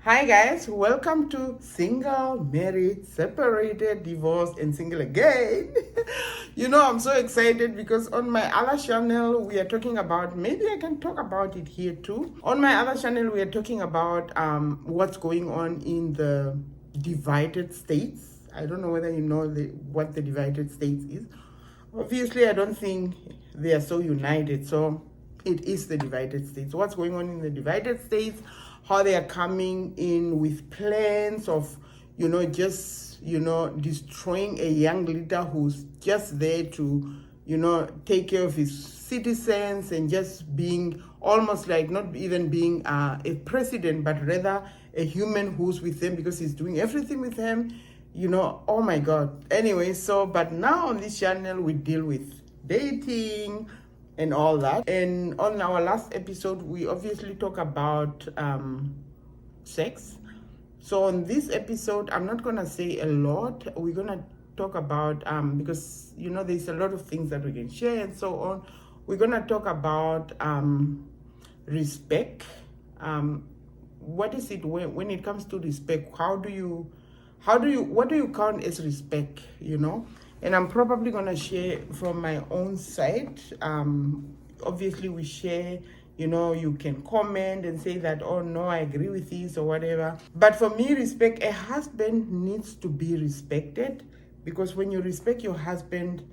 Hi guys, welcome to Single, Married, Separated, Divorced, and Single Again. I'm so excited because on my other channel we are talking about, maybe I can talk about it here too. On my other channel we are talking about what's going on in the divided states. I don't know whether you know what the divided states is. Obviously, I don't think they are so united. So it is the divided states. What's going on in the divided states, how they are coming in with plans of, destroying a young leader who's just there to, take care of his citizens and just being almost like not even being a president, but rather a human who's with them because he's doing everything with them. Oh my God. Anyway, but now on this channel, we deal with dating and all that. And on our last episode, we obviously talk about sex. So on this episode, I'm not going to say a lot. We're going to talk about, because, there's a lot of things that we can share and so on. We're going to talk about respect. What is it when it comes to respect? What do you count as respect, And I'm probably going to share from my own side. Obviously we share, you can comment and say that, oh no, I agree with this or whatever. But for me, respect, a husband needs to be respected, because when you respect your husband,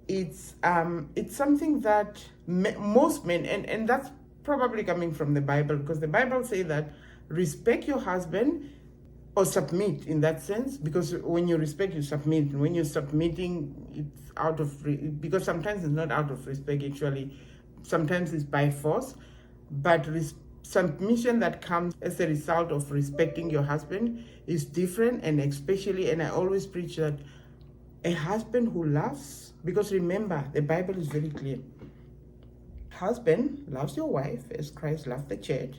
it's something that most men, and that's probably coming from the Bible, because the Bible says that respect your husband, or submit in that sense, because when you respect, you submit. And when you're submitting, it's out of, because sometimes it's not out of respect, actually. Sometimes it's by force. But submission that comes as a result of respecting your husband is different. And especially, and I always preach that a husband who loves, because remember, the Bible is very clear. Husband loves your wife as Christ loved the church.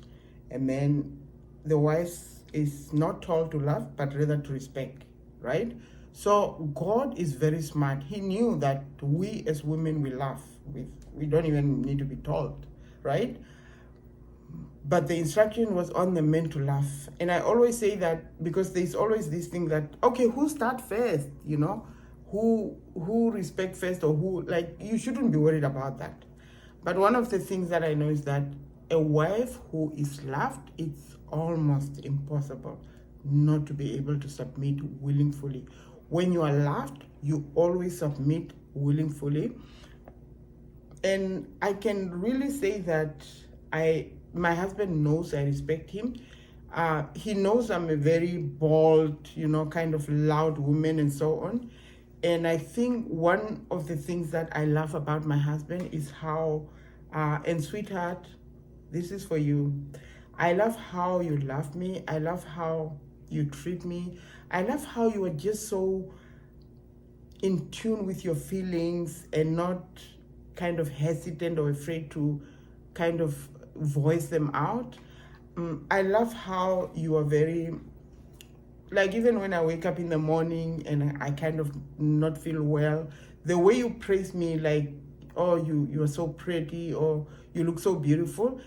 And then the wife is not told to love, but rather to respect, right? So God is very smart. He knew that we as women, we love. We don't even need to be told, right? But the instruction was on the men to love. And I always say that because there's always this thing that, okay, who start first, who respect first, or who, like, you shouldn't be worried about that. But one of the things that I know is that a wife who is loved, it's almost impossible not to be able to submit willingly. When you are loved, you always submit willingly. And I can really say that my husband knows I respect him. He knows I'm a very bold, kind of loud woman and so on. And I think one of the things that I love about my husband is how, and sweetheart, this is for you. I love how you love me. I love how you treat me. I love how you are just so in tune with your feelings and not kind of hesitant or afraid to kind of voice them out. I love how you are very, like, even when I wake up in the morning and I kind of not feel well, the way you praise me, like, oh, you are so pretty, or you look so beautiful.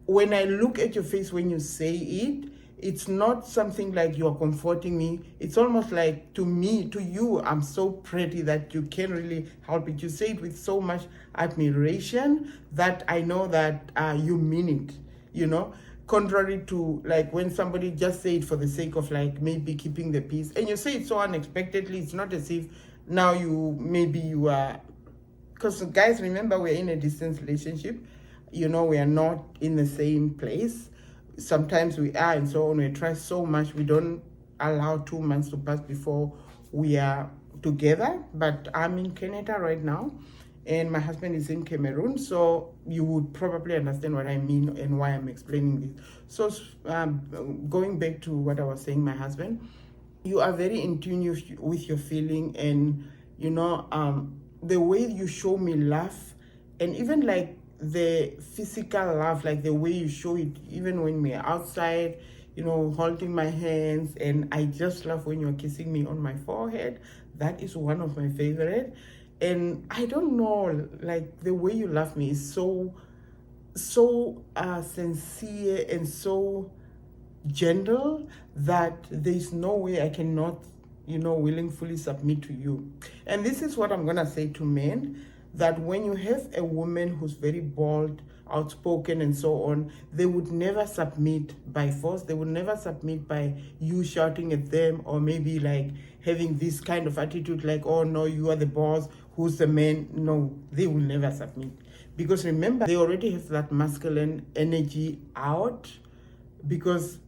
When I look at your face when you say it, it's not something like you're comforting me. It's almost like, to me, to you, I'm so pretty that you can't really help it. You say it with so much admiration that I know that you mean it, contrary to like when somebody just say it for the sake of like maybe keeping the peace. And you say it so unexpectedly. It's not as if now you are, because guys, remember, we're in a distance relationship. We are not in the same place. Sometimes we are, and so on. We try so much. We don't allow 2 months to pass before we are together. But I'm in Canada right now, and my husband is in Cameroon. So you would probably understand what I mean and why I'm explaining this. So going back to what I was saying, my husband, you are very in tune with your feeling, and the way you show me love, and even like the physical love, like the way you show it, even when we're outside, holding my hands. And I just love when you're kissing me on my forehead. That is one of my favorite. And I don't know, like, the way you love me is so sincere and so gentle that there's no way I cannot, willingly submit to you. And this is what I'm going to say to men, that when you have a woman who's very bold, outspoken, and so on, they would never submit by force. They would never submit by you shouting at them, or maybe like having this kind of attitude like, oh no, you are the boss, who's the man. No, they will never submit. Because remember, they already have that masculine energy out. Because,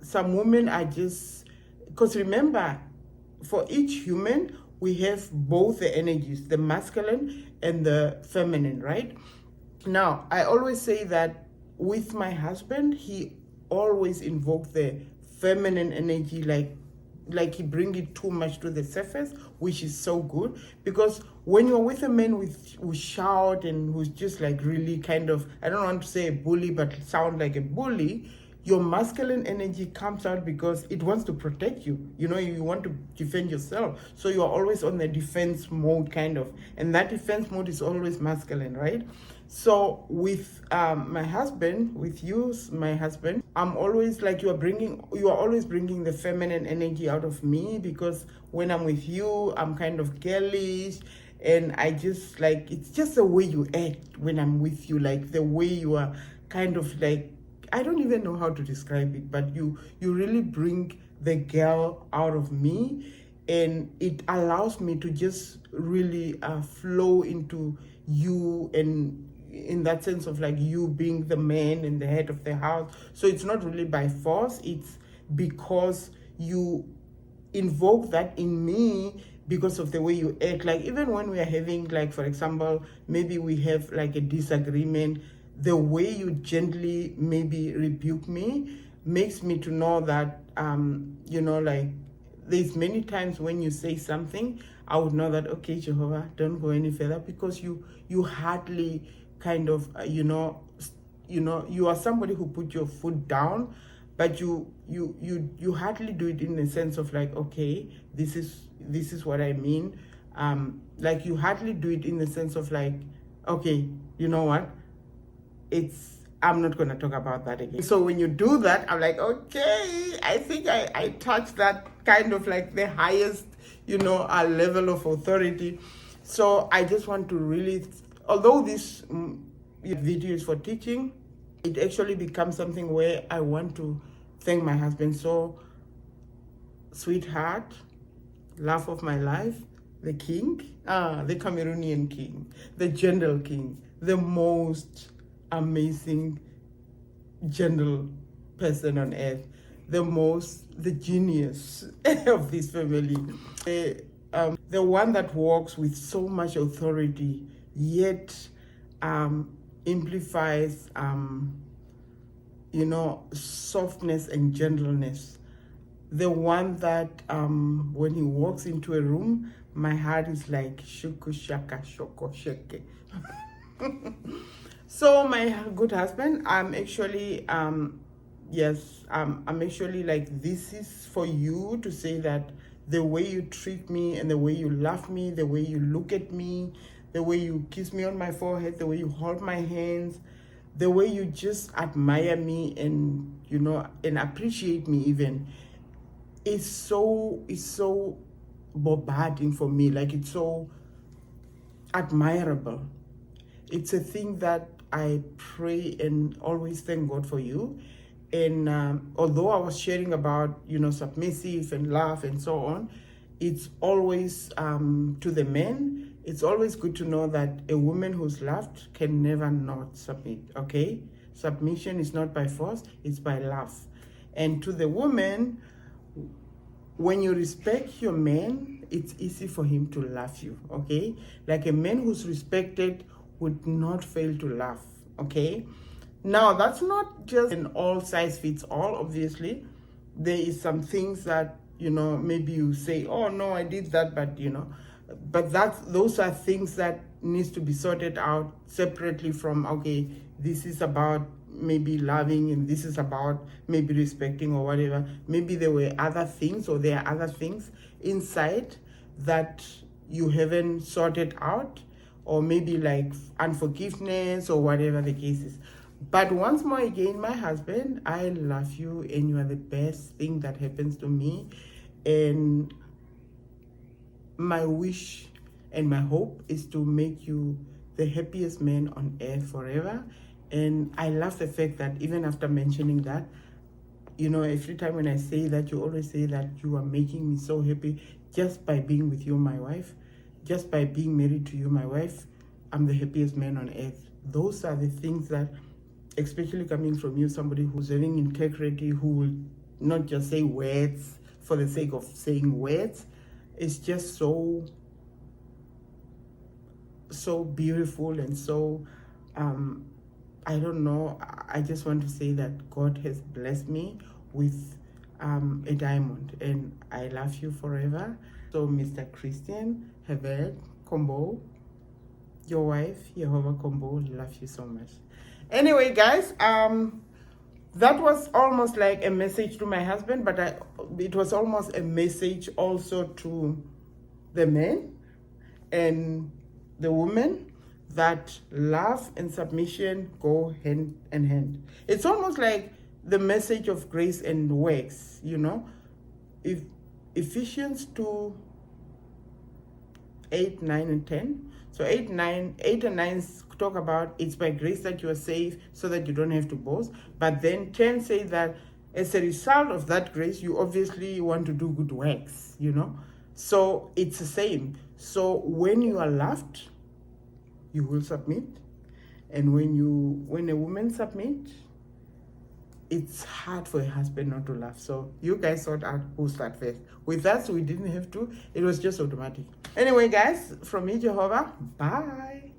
some women are just, because remember, for each human, we have both the energies, the masculine and the feminine, right? Now, I always say that with my husband, he always invoked the feminine energy, like he bring it too much to the surface, which is so good. Because when you're with a man who shout and who's just like really kind of, I don't want to say a bully, but sound like a bully, your masculine energy comes out because it wants to protect you. You want to defend yourself. So you're always on the defense mode kind of. And that defense mode is always masculine, right? So with my husband, I'm always like, you are always bringing the feminine energy out of me, because when I'm with you, I'm kind of girlish. And I just like, it's just the way you act when I'm with you, like the way you are kind of like, I don't even know how to describe it, but you really bring the girl out of me, and it allows me to just really flow into you, and in that sense of like you being the man and the head of the house. So it's not really by force, it's because you invoke that in me because of the way you act. Like even when we are having, like, for example, maybe we have like a disagreement, the way you gently maybe rebuke me makes me to know that, like there's many times when you say something, I would know that, okay, Jehovah, don't go any further, because you hardly kind of, you are somebody who put your foot down, but you hardly do it in the sense of like, okay, this is what I mean. Like you hardly do it in the sense of like, okay, you know what? I'm not going to talk about that again. So when you do that, I'm like, okay, I think I touched that kind of like the highest, level of authority. So I just want to really, although this video is for teaching, it actually becomes something where I want to thank my husband. So, sweetheart, love of my life, the king, the Cameroonian king, the gentle king, the most amazing gentle person on earth, the genius of this family, the one that walks with so much authority, yet amplifies softness and gentleness, the one that when he walks into a room, my heart is like shuku shaka shoko sheke. So my good husband, I'm actually I'm actually like, this is for you to say that the way you treat me and the way you love me, the way you look at me, the way you kiss me on my forehead, the way you hold my hands, the way you just admire me and and appreciate me even, is so bombarding for me. Like, it's so admirable. It's a thing that I pray and always thank God for you. And although I was sharing about, submissive and love and so on, it's always to the men, it's always good to know that a woman who's loved can never not submit, okay? Submission is not by force, it's by love. And to the woman, when you respect your man, it's easy for him to love you, okay? Like a man who's respected would not fail to laugh, okay? Now, that's not just an all size fits all, obviously. There is some things that, maybe you say, oh no, I did that, but those are things that needs to be sorted out separately from, okay, this is about maybe loving and this is about maybe respecting or whatever. Maybe there were other things, or there are other things inside that you haven't sorted out, or maybe like unforgiveness or whatever the case is. But once more again, my husband, I love you and you are the best thing that happens to me. And my wish and my hope is to make you the happiest man on earth forever. And I love the fact that even after mentioning that, you know, every time when I say that, you always say that you are making me so happy just by being with you, my wife. Just by being married to you, my wife, I'm the happiest man on earth. Those are the things that, especially coming from you, somebody who's having integrity, who will not just say words for the sake of saying words. It's just so beautiful and so, I don't know, I just want to say that God has blessed me with a diamond, and I love you forever. So Mr. Christian Herbert Combo, your wife, Jehovah Combo, love you so much. Anyway, guys, that was almost like a message to my husband, but it was almost a message also to the men and the women, that love and submission go hand in hand. It's almost like the message of grace and works, you know. If Ephesians 2, 8, 9, and 10. So 8 and 9 talk about it's by grace that you are saved so that you don't have to boast. But then 10 says that as a result of that grace, you obviously want to do good works, you know. So it's the same. So when you are loved, you will submit. And when a woman submits, it's hard for a husband not to laugh. So you guys sort out who start first. With us, we didn't have to. It was just automatic. Anyway, guys, from me, Jehovah, bye.